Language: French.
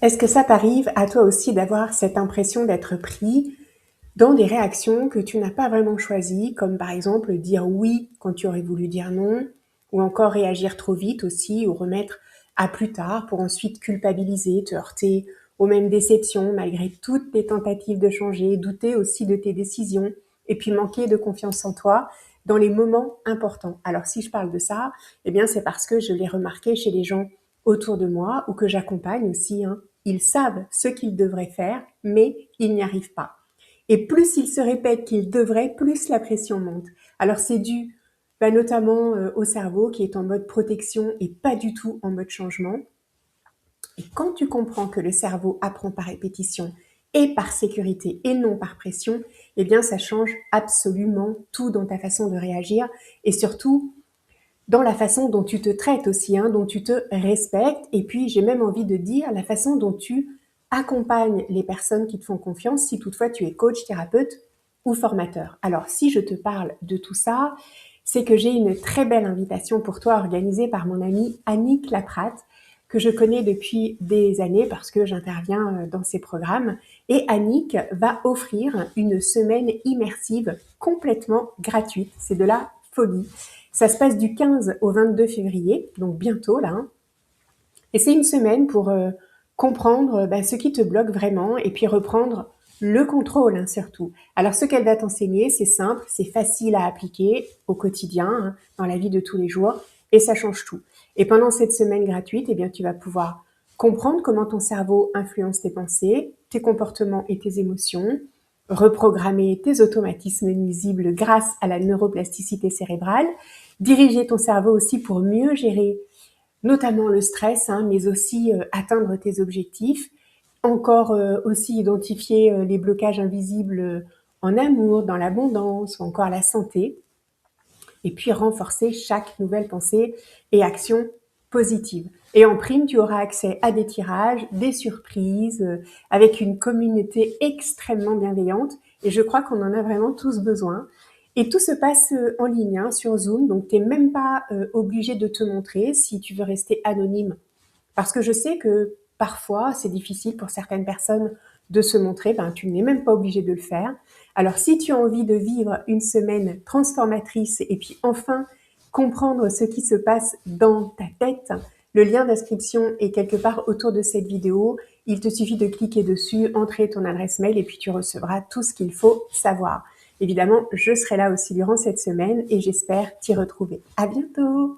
Est-ce que ça t'arrive à toi aussi d'avoir cette impression d'être pris dans des réactions que tu n'as pas vraiment choisies, comme par exemple dire oui quand tu aurais voulu dire non, ou encore réagir trop vite aussi, ou remettre à plus tard pour ensuite culpabiliser, te heurter aux mêmes déceptions malgré toutes tes tentatives de changer, douter aussi de tes décisions, et puis manquer de confiance en toi dans les moments importants. Alors si je parle de ça, eh bien c'est parce que je l'ai remarqué chez les gens autour de moi ou que j'accompagne aussi, hein. Ils savent ce qu'ils devraient faire, mais ils n'y arrivent pas. Et plus ils se répètent qu'ils devraient, plus la pression monte. Alors c'est dû notamment au cerveau qui est en mode protection et pas du tout en mode changement. Et quand tu comprends que le cerveau apprend par répétition et par sécurité et non par pression, eh bien ça change absolument tout dans ta façon de réagir et surtout dans la façon dont tu te traites aussi, hein, dont tu te respectes, et puis j'ai même envie de dire la façon dont tu accompagnes les personnes qui te font confiance, si toutefois tu es coach, thérapeute ou formateur. Alors si je te parle de tout ça, c'est que j'ai une très belle invitation pour toi organisée par mon amie Annick Laprate, que je connais depuis des années parce que j'interviens dans ses programmes. Et Annick va offrir une semaine immersive complètement gratuite. C'est de la folie. Ça se passe du 15 au 22 février, donc bientôt là, hein. Et c'est une semaine pour comprendre ce qui te bloque vraiment et puis reprendre le contrôle, hein, surtout. Alors ce qu'elle va t'enseigner, c'est simple, c'est facile à appliquer au quotidien, hein, dans la vie de tous les jours, et ça change tout. Et pendant cette semaine gratuite, eh bien, tu vas pouvoir comprendre comment ton cerveau influence tes pensées, tes comportements et tes émotions, reprogrammer tes automatismes nuisibles grâce à la neuroplasticité cérébrale, diriger ton cerveau aussi pour mieux gérer notamment le stress, hein, mais aussi atteindre tes objectifs, encore aussi identifier les blocages invisibles en amour, dans l'abondance ou encore la santé, et puis renforcer chaque nouvelle pensée et action positive. Et en prime, tu auras accès à des tirages, des surprises, avec une communauté extrêmement bienveillante. Et je crois qu'on en a vraiment tous besoin. Et tout se passe en ligne, hein, sur Zoom, donc tu n'es même pas obligé de te montrer si tu veux rester anonyme. Parce que je sais que parfois, c'est difficile pour certaines personnes de se montrer, tu n'es même pas obligé de le faire. Alors si tu as envie de vivre une semaine transformatrice et puis enfin comprendre ce qui se passe dans ta tête, le lien d'inscription est quelque part autour de cette vidéo. Il te suffit de cliquer dessus, entrer ton adresse mail et puis tu recevras tout ce qu'il faut savoir. Évidemment, je serai là aussi durant cette semaine et j'espère t'y retrouver. À bientôt!